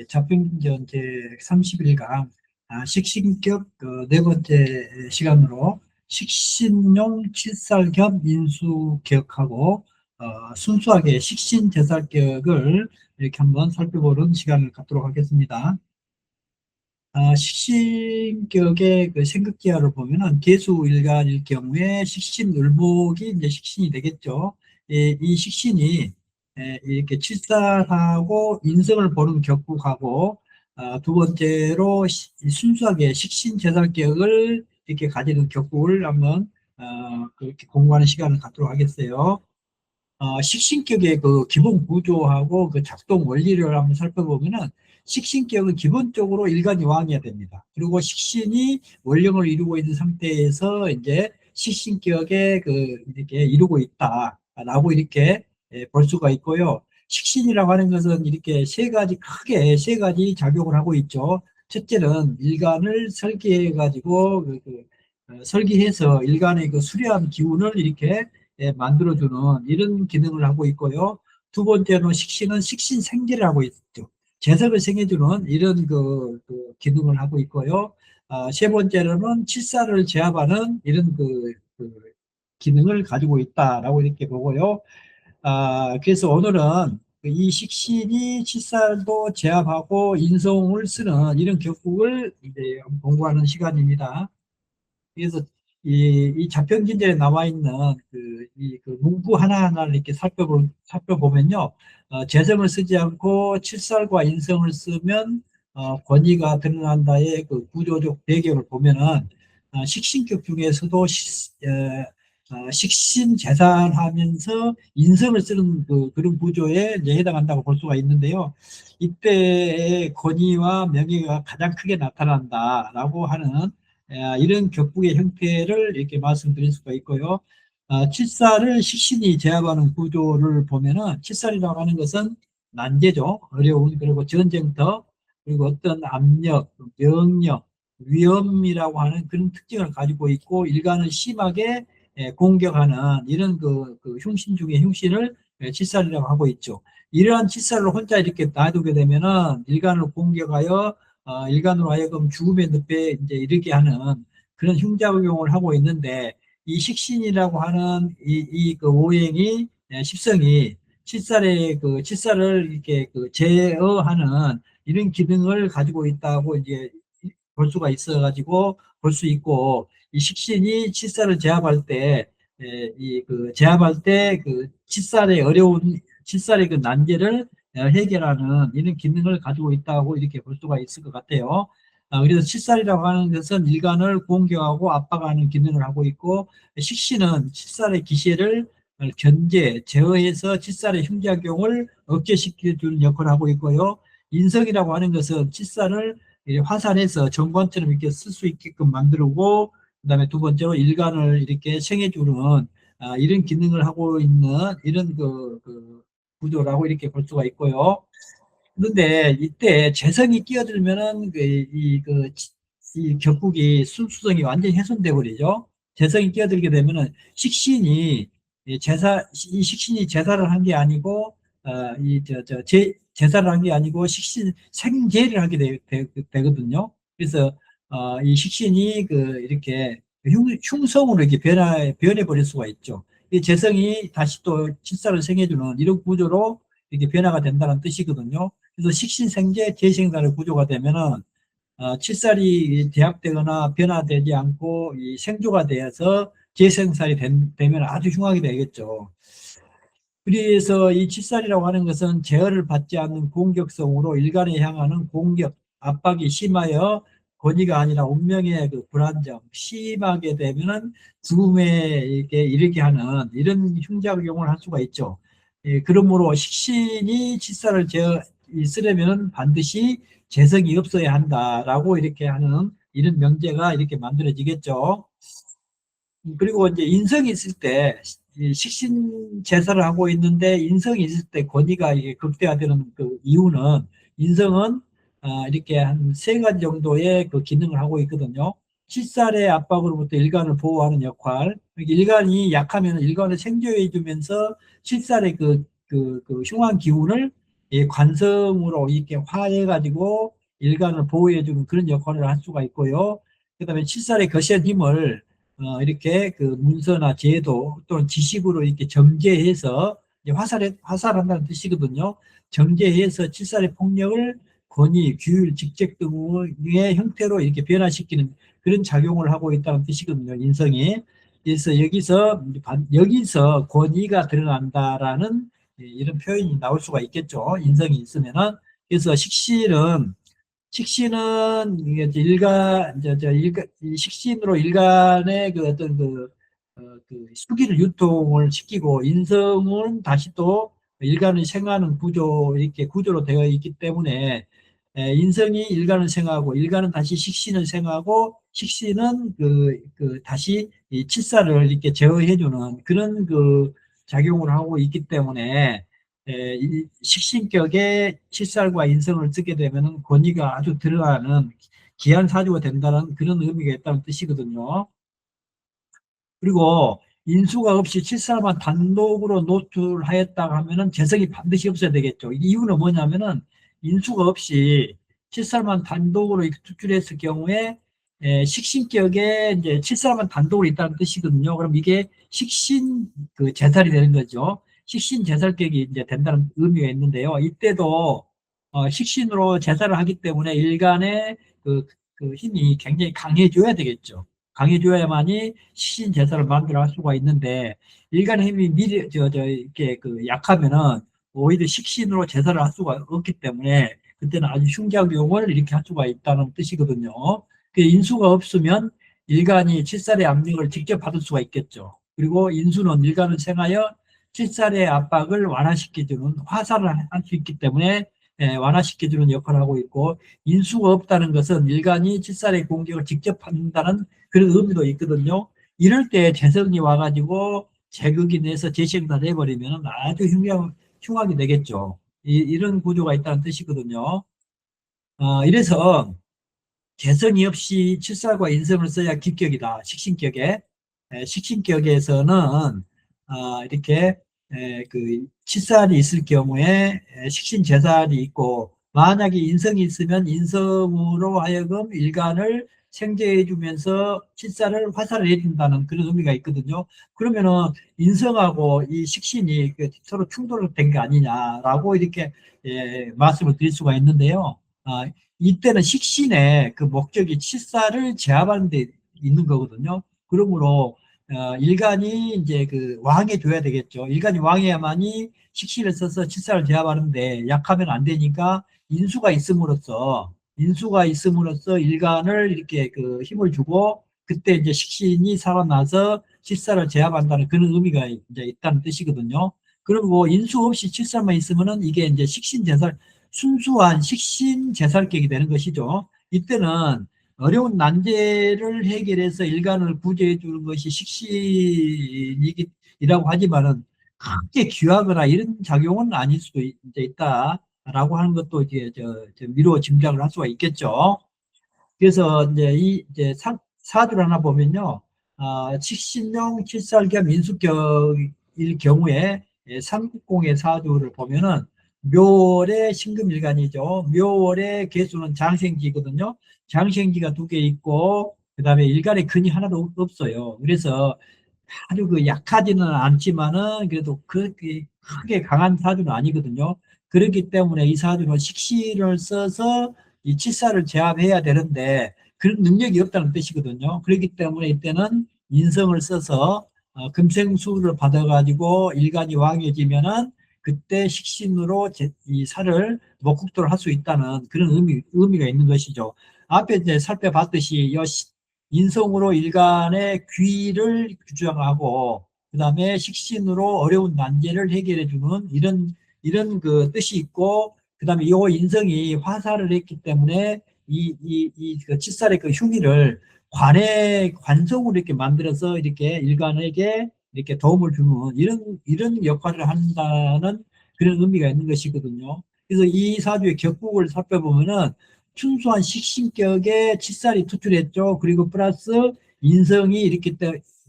자평균전 제 31강 식신격 네 번째 시간으로 식신용 칠살 겸 인수격하고 순수하게 식신제살격을 이렇게 한번 살펴보는 시간을 갖도록 하겠습니다. 식신격의 그 생극기하를 보면은 개수일간일 경우에 식신을복이 이제 식신이 되겠죠. 이 식신이 이렇게 칠살하고 인성을 보는 격국하고 두 번째로 순수하게 식신제살격을 이렇게 가지는 격국을 한번 그렇게 공부하는 시간을 갖도록 하겠어요. 식신격의 그 기본 구조하고 그 작동 원리를 한번 살펴보면은 식신격은 기본적으로 일간이 왕이어야 됩니다. 그리고 식신이 원령을 이루고 있는 상태에서 이제 식신격에 이렇게 이루고 있다라고 이렇게 볼 수가 있고요. 식신이라고 하는 것은 이렇게 크게 세 가지 작용을 하고 있죠. 첫째는 일간을 설계해 가지고 설계해서 일간의 그 수려한 기운을 이렇게 만들어주는 이런 기능을 하고 있고요. 두 번째로 식신은 식신생제를 하고 있죠. 재석을 생해주는 이런 기능을 하고 있고요. 세 번째로는 칠살을 제압하는 이런 기능을 가지고 있다라고 이렇게 보고요. 그래서 오늘은 이 식신이 칠살도 제압하고 인성을 쓰는 이런 격국을 이제 공부하는 시간입니다. 그래서 이 자평진전에 나와 있는 문구 하나하나를 이렇게 살펴보면요. 재성을 쓰지 않고 칠살과 인성을 쓰면 권위가 드러난다의 그 구조적 배경을 보면은 식신격 중에서도 식신재산하면서 인성을 쓰는 그런 구조에 이제 해당한다고 볼 수가 있는데요. 이때의 권위와 명예가 가장 크게 나타난다라고 하는 이런 격국의 형태를 이렇게 말씀드릴 수가 있고요. 칠살을 식신이 제압하는 구조를 보면은 칠살이라고 하는 것은 난제죠. 어려운, 그리고 전쟁터, 그리고 어떤 압력, 명력, 위험이라고 하는 그런 특징을 가지고 있고 일간을 심하게 공격하는 이런 흉신 중에 흉신을 칠살이라고 하고 있죠. 이러한 칠살을 혼자 이렇게 놔두게 되면은 일간을 공격하여 일간으로 하여금 죽음의 늪에 이제 이르게 하는 그런 흉작용을 하고 있는데 이 식신이라고 하는 그 오행이 십성이 칠살을 이렇게 제어하는 이런 기능을 가지고 있다고 이제 볼 수가 있어 가지고 볼 수 있고 이 식신이 칠살을 제압할 때 제압할 때 칠살의 어려운 칠살의 그 난제를 해결하는 이런 기능을 가지고 있다고 이렇게 볼 수가 있을 것 같아요. 그래서 칠살이라고 하는 것은 일간을 공격하고 압박하는 기능을 하고 있고 식신은 칠살의 기세를 제어해서 칠살의 흉작용을 억제시켜주는 역할을 하고 있고요. 인성이라고 하는 것은 칠살을 화산해서 정관처럼 이렇게 쓸 수 있게끔 만들고 그다음에 두 번째로 일간을 이렇게 생해주는 이런 기능을 하고 있는 이런 구조라고 이렇게 볼 수가 있고요. 그런데 이때 재성이 끼어들면은 이 격국이 순수성이 완전히 훼손돼 버리죠. 재성이 끼어들게 되면은 이 식신이 제사를 한 게 아니고 제사를 한 게 아니고 식신 생제를 하게 되거든요. 그래서 이 식신이 이렇게 흉성으로 이렇게 변해 버릴 수가 있죠. 이 재성이 다시 또 칠살을 생해주는 이런 구조로 이렇게 변화가 된다는 뜻이거든요. 그래서 식신생제 재생살의 구조가 되면은 칠살이 대합되거나 변화되지 않고 이 생조가 되어서 재생살이 되면 아주 흉하게 되겠죠. 그래서 이 칠살이라고 하는 것은 제어를 받지 않는 공격성으로 일간에 향하는 공격, 압박이 심하여 권위가 아니라 운명의 불안정, 심하게 되면은 죽음에 이르게 하는 이런 흉작용을 할 수가 있죠. 그러므로 식신이 칠살을 쓰려면 반드시 재성이 없어야 한다라고 이렇게 하는 이런 명제가 이렇게 만들어지겠죠. 그리고 이제 인성이 있을 때 식신 제사를 하고 있는데 인성이 있을 때 권위가 이게 극대화되는 그 이유는 인성은 이렇게 한 세 가지 정도의 그 기능을 하고 있거든요. 칠살의 압박으로부터 일간을 보호하는 역할. 일간이 약하면 일간을 생존해 주면서 칠살의 흉한 기운을 이 관성으로 이렇게 화해가지고 일간을 보호해주는 그런 역할을 할 수가 있고요. 그다음에 칠살의 거센 힘을 이렇게 그 문서나 제도 또는 지식으로 이렇게 정제해서 이제 화살한다는 뜻이거든요. 정제해서 칠살의 폭력을 권위, 규율, 직책 등의 형태로 이렇게 변화시키는 그런 작용을 하고 있다는 뜻이거든요. 인성이. 그래서 여기서 권위가 드러난다라는 이런 표현이 나올 수가 있겠죠. 인성이 있으면은. 그래서 식신은 이게 이제 이 식신으로 일간의 그 어떤 그 수기를 유통을 시키고, 인성은 다시 또 일간을 생하는 이렇게 구조로 되어 있기 때문에 인성이 일간을 생하고, 일간은 다시 식신을 생하고, 식신은 다시 이 칠사를 이렇게 제어해주는 그런 그 작용을 하고 있기 때문에 이 식신격에 칠살과 인성을 쓰게 되면 권위가 아주 들어가는 기한 사주가 된다는 그런 의미가 있다는 뜻이거든요. 그리고 인수가 없이 칠살만 단독으로 노출하였다 하면은 재성이 반드시 없어야 되겠죠. 이유는 뭐냐면은 인수가 없이 칠살만 단독으로 이렇게 투출했을 경우에 식신격에 이제 칠살만 단독으로 있다는 뜻이거든요. 그럼 이게 식신 그 제살이 되는 거죠. 식신 제살격이 이제 된다는 의미가 있는데요. 이때도 식신으로 제살을 하기 때문에 일간의 그 힘이 굉장히 강해져야 되겠죠. 강해줘야만이 식신 제사를 만들어 할 수가 있는데, 일간의 힘이 미리 이렇게 그 약하면은 오히려 식신으로 제사를 할 수가 없기 때문에 그때는 아주 흉작용을 이렇게 할 수가 있다는 뜻이거든요. 그 인수가 없으면 일간이 칠살의 압력을 직접 받을 수가 있겠죠. 그리고 인수는 일간을 생하여 칠살의 압박을 완화시켜주는 화살을 할 수 있기 때문에 완화시켜주는 역할을 하고 있고, 인수가 없다는 것은 일간이 칠살의 공격을 직접 받는다는 그런 의미도 있거든요. 이럴 때 재성이 와가지고 제극이 내서 재생을 해버리면 아주 흉하게 되겠죠. 이런 구조가 있다는 뜻이거든요. 이래서 개성이 없이 칠살과 인성을 써야 기격이다. 식신격에. 식신격에서는 이렇게 그 칠살이 있을 경우에 식신제살이 있고, 만약에 인성이 있으면 인성으로 하여금 일간을 생제해 주면서 칠살을 화살을 해준다는 그런 의미가 있거든요. 그러면은 인성하고 이 식신이 서로 충돌된 게 아니냐라고 이렇게 말씀을 드릴 수가 있는데요. 이때는 식신의 그 목적이 칠사를 제압하는 데 있는 거거든요. 그러므로 일간이 이제 그 왕해 줘야 되겠죠. 일간이 왕해야만이 식신을 써서 칠사를 제압하는데, 약하면 안 되니까 인수가 있음으로써 일간을 이렇게 그 힘을 주고, 그때 이제 식신이 살아나서 칠사를 제압한다는 그런 의미가 이제 있다는 뜻이거든요. 그리고 인수 없이 칠사만 있으면은 이게 이제 식신제살, 순수한 식신 제살격이 되는 것이죠. 이때는 어려운 난제를 해결해서 일간을 구제해 주는 것이 식신이라고 하지만은 크게 귀하거나 이런 작용은 아닐 수도 이제 있다라고 하는 것도 이제 저 미루어 짐작을 할 수가 있겠죠. 그래서 이제 사주를 하나 보면요. 식신용 칠살겸 인수격일 경우에 삼국공의 사주를 보면은 묘월의 신금일간이죠. 묘월의 개수는 장생지거든요. 장생지가 두 개 있고, 그다음에 일간에 근이 하나도 없어요. 그래서 아주 그 약하지는 않지만은 그래도 그렇게 크게 강한 사주는 아니거든요. 그렇기 때문에 이 사주는 식신을 써서 이 칠사를 제압해야 되는데 그런 능력이 없다는 뜻이거든요. 그렇기 때문에 이때는 인성을 써서 금생수를 받아가지고 일간이 왕해지면은 그때 식신으로 이 살을 목국토를 할 수 있다는 그런 의미가 있는 것이죠. 앞에 이제 살펴봤듯이 인성으로 일간의 귀를 규정하고, 그다음에 식신으로 어려운 난제를 해결해주는 이런 그 뜻이 있고, 그다음에 이 인성이 화살을 했기 때문에 그 칠살의 그 흉의를 관성으로 이렇게 만들어서 이렇게 일간에게 이렇게 도움을 주는 이런 역할을 한다는 그런 의미가 있는 것이거든요. 그래서 이 사주의 격국을 살펴보면은 순수한 식신격에 칠살이 투출했죠. 그리고 플러스 인성이 이렇게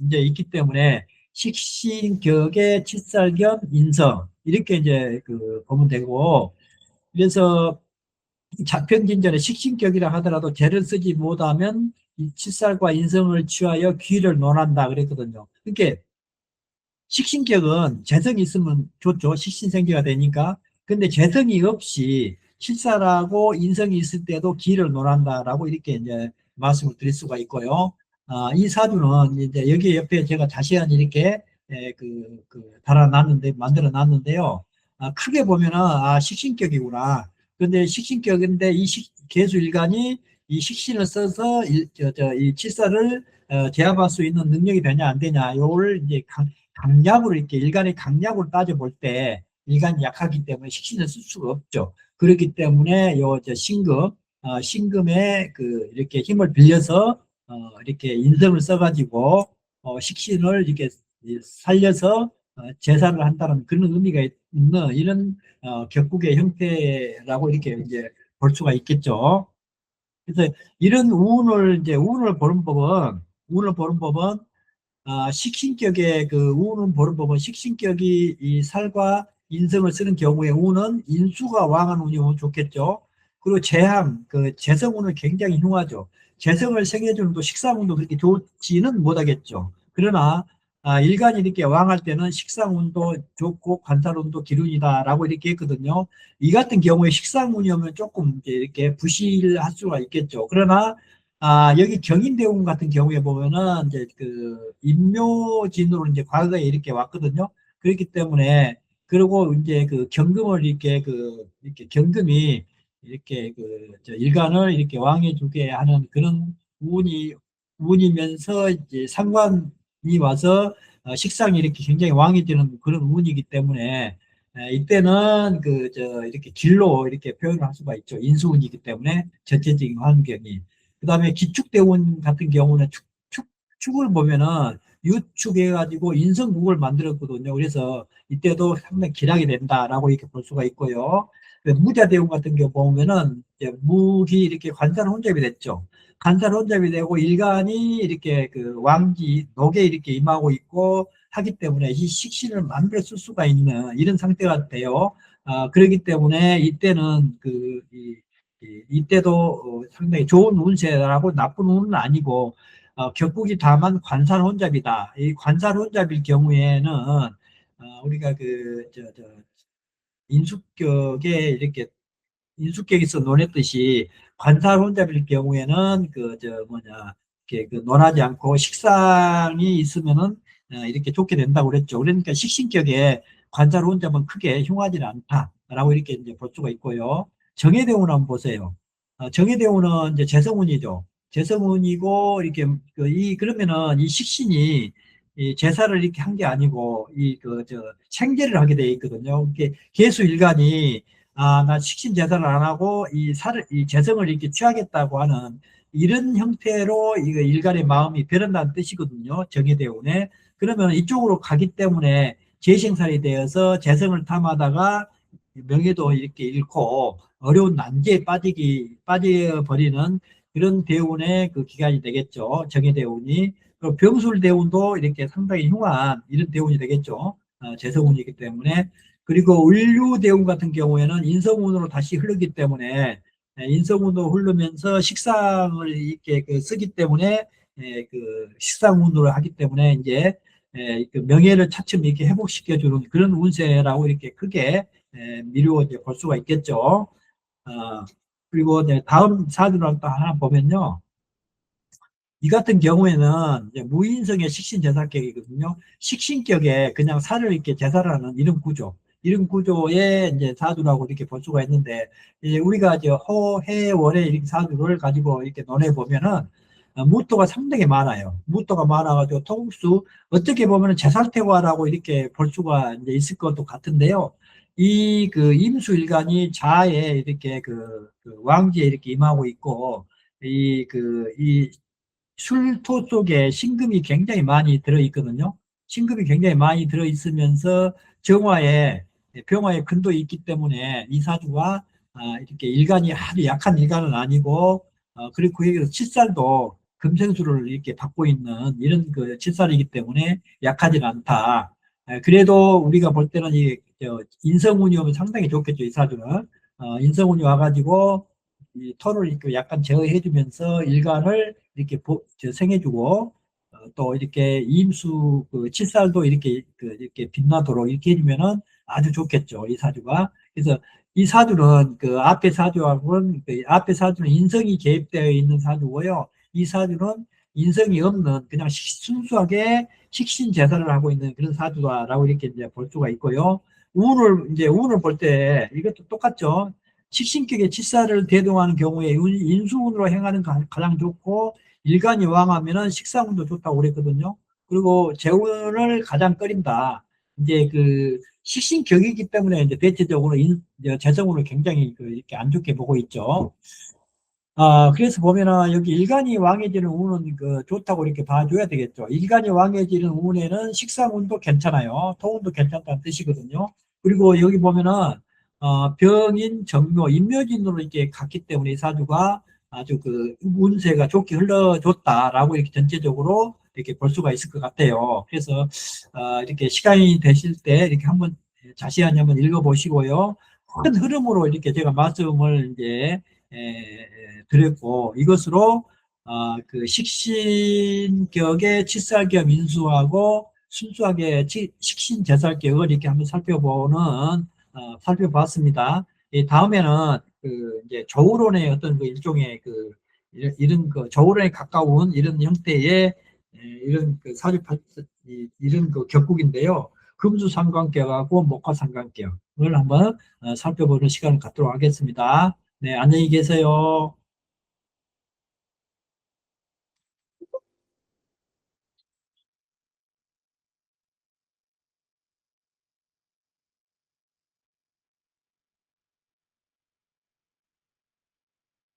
이제 있기 때문에 식신격의 칠살 겸 인성, 이렇게 이제 그 보면 되고, 그래서 자평진전에 식신격이라 하더라도 죄를 쓰지 못하면 이 칠살과 인성을 취하여 귀를 논한다 그랬거든요. 그러니까 식신격은 재성이 있으면 좋죠. 식신생기가 되니까. 근데 재성이 없이 칠살하고 인성이 있을 때도 기를 논한다라고 이렇게 이제 말씀을 드릴 수가 있고요. 이 사주는 이제 여기 옆에 제가 자세한 이렇게 달아놨는데, 만들어 놨는데요. 크게 보면은, 식신격이구나. 근데 식신격인데 이 개수일간이 이 식신을 써서 이 칠살을 제압할 수 있는 능력이 되냐 안 되냐 요를 이제 강약으로 이렇게 일간의 강약으로 따져볼 때 일간이 약하기 때문에 식신을 쓸 수가 없죠. 그렇기 때문에 신금의 이렇게 힘을 빌려서 이렇게 인성을 써가지고 식신을 이렇게 살려서 제사를 한다는 그런 의미가 있는 이런 격국의 형태라고 이렇게 이제 볼 수가 있겠죠. 그래서 이런 운을 보는 법은 식신격의 우는 보는 법은 식신격이 이 살과 인성을 쓰는 경우에 우는 인수가 왕한 운이면 좋겠죠. 그리고 재성운은 굉장히 흉하죠. 재성을 생해주는 또 식상운도 그렇게 좋지는 못하겠죠. 그러나 일간이 이렇게 왕할 때는 식상운도 좋고 관살운도 기운이다라고 이렇게 했거든요. 이 같은 경우에 식상운이면 조금 이제 이렇게 부실할 수가 있겠죠. 그러나 여기 경인대운 같은 경우에 보면은 이제 임묘진으로 이제 과거에 이렇게 왔거든요. 그렇기 때문에 그리고 이제 경금을 이렇게 경금이 이렇게 일간을 이렇게 왕해 주게 하는 그런 운이면서 이제 상관이 와서 식상이 이렇게 굉장히 왕해지는 그런 운이기 때문에 이때는 이렇게 길로 이렇게 표현을 할 수가 있죠. 인수운이기 때문에 전체적인 환경이. 그다음에 기축대운 같은 경우는 축을 보면은 유축해가지고 인성국을 만들었거든요. 그래서 이때도 상당히 기락이 된다라고 이렇게 볼 수가 있고요. 무자대운 같은 경우 보면은 이제 무기 이렇게 관살 혼잡이 됐죠. 관살 혼잡이 되고 일간이 이렇게 왕기 녹에 이렇게 임하고 있고 하기 때문에 이 식신을 만들어 쓸 수가 있는 이런 상태가 돼요. 그렇기 때문에 이때는 이때도 상당히 좋은 운세라고 나쁜 운은 아니고 격국이 다만 관살 혼잡이다. 이 관살 혼잡일 경우에는 우리가 인숙격에 이렇게 인수격에서 논했듯이 관살 혼잡일 경우에는 이렇게 논하지 않고 식상이 있으면은 이렇게 좋게 된다고 그랬죠. 그러니까 식신격에 관살 혼잡은 크게 흉하지는 않다라고 이렇게 이제 볼 수가 있고요. 정해대운 한번 보세요. 정해대운은 이제 재성운이죠. 재성운이고 이렇게 그러면은 이 식신이 이 제사를 이렇게 한 게 아니고 생제를 하게 돼 있거든요. 이게 개수일간이 나 식신 제사를 안 하고 이 재성을 이렇게 취하겠다고 하는 이런 형태로 이거 일간의 마음이 변한다는 뜻이거든요. 정해대운에. 그러면 이쪽으로 가기 때문에 재생살이 되어서 재성을 탐하다가 명예도 이렇게 잃고 어려운 난제에 빠져버리는 그런 대운의 기간이 되겠죠. 정해대운이. 그리고 병술대운도 이렇게 상당히 흉한 이런 대운이 되겠죠. 재성운이기 때문에. 그리고 을류대운 같은 경우에는 인성운으로 다시 흐르기 때문에 인성운으로 흐르면서 식상을 이렇게 쓰기 때문에 식상운으로 하기 때문에 이제 명예를 차츰 이렇게 회복시켜주는 그런 운세라고 이렇게 크게 미루어 이제 볼 수가 있겠죠. 어, 그리고 이제 다음 사주를 또 하나 보면요. 이 같은 경우에는 이제 무인성의 식신제사격이거든요. 식신격에 그냥 살을 이렇게 제사하는 이런 구조. 이런 구조의 이제 사주라고 이렇게 볼 수가 있는데, 이제 우리가 이제 호해월의 이렇게 사주를 가지고 이렇게 논해보면은, 무토가 상당히 많아요. 무토가 많아가지고 통수, 어떻게 보면은 제살태화라고 이렇게 볼 수가 이제 있을 것도 같은데요. 임수일간이 자에 이렇게 왕지에 이렇게 임하고 있고, 이 술토 속에 신금이 굉장히 많이 들어있거든요. 신금이 굉장히 많이 들어있으면서 병화에 근도 있기 때문에 이 사주가 이렇게 일간이 아주 약한 일간은 아니고 그리고 그에서 칠살도 금생수를 이렇게 받고 있는 이런 칠살이기 때문에 약하지는 않다. 그래도 우리가 볼 때는 인성운이 오면 상당히 좋겠죠, 이 사주는. 인성운이 와가지고 이 토를 이렇게 약간 제어해주면서 일간을 이렇게 생해주고 또 이렇게 임수 그 칠살도 이렇게 이렇게 빛나도록 이렇게 해주면은 아주 좋겠죠, 이 사주가. 그래서 이 사주는 그 앞에 사주하고는 그 앞에 사주는 인성이 개입되어 있는 사주고요. 이 사주는 인성이 없는 그냥 순수하게 식신 제사를 하고 있는 그런 사주다라고 이렇게 이제 볼 수가 있고요. 운을 볼 때 이것도 똑같죠. 식신격의 칠사를 대동하는 경우에 인수운으로 행하는 가장 좋고, 일간이 왕하면은 식상운도 좋다고 그랬거든요. 그리고 재운을 가장 꺼린다. 이제 그 식신격이기 때문에 이제 대체적으로 이제 재성운을 굉장히 이렇게 안 좋게 보고 있죠. 그래서 보면은 여기 일간이 왕해지는 운은 좋다고 이렇게 봐줘야 되겠죠. 일간이 왕해지는 운에는 식상운도 괜찮아요. 토운도 괜찮다는 뜻이거든요. 그리고 여기 보면은, 병인, 정묘, 인묘진으로 이렇게 갔기 때문에 이 사주가 아주 운세가 좋게 흘러줬다라고 이렇게 전체적으로 이렇게 볼 수가 있을 것 같아요. 그래서, 이렇게 시간이 되실 때 이렇게 한번 자세히 한번 읽어보시고요. 큰 흐름으로 이렇게 제가 말씀을 이제 드렸고, 이것으로 그 식신격의 칠살격 인수하고 순수하게 식신제살격을 이렇게 한번 살펴봤습니다. 다음에는 이제 저울론의 어떤 일종의 이런 저울론에 가까운 이런 형태의 이런 이런 격국인데요. 금수삼관격하고 목화삼관격을 한번 살펴보는 시간을 갖도록 하겠습니다. 네, 안녕히 계세요.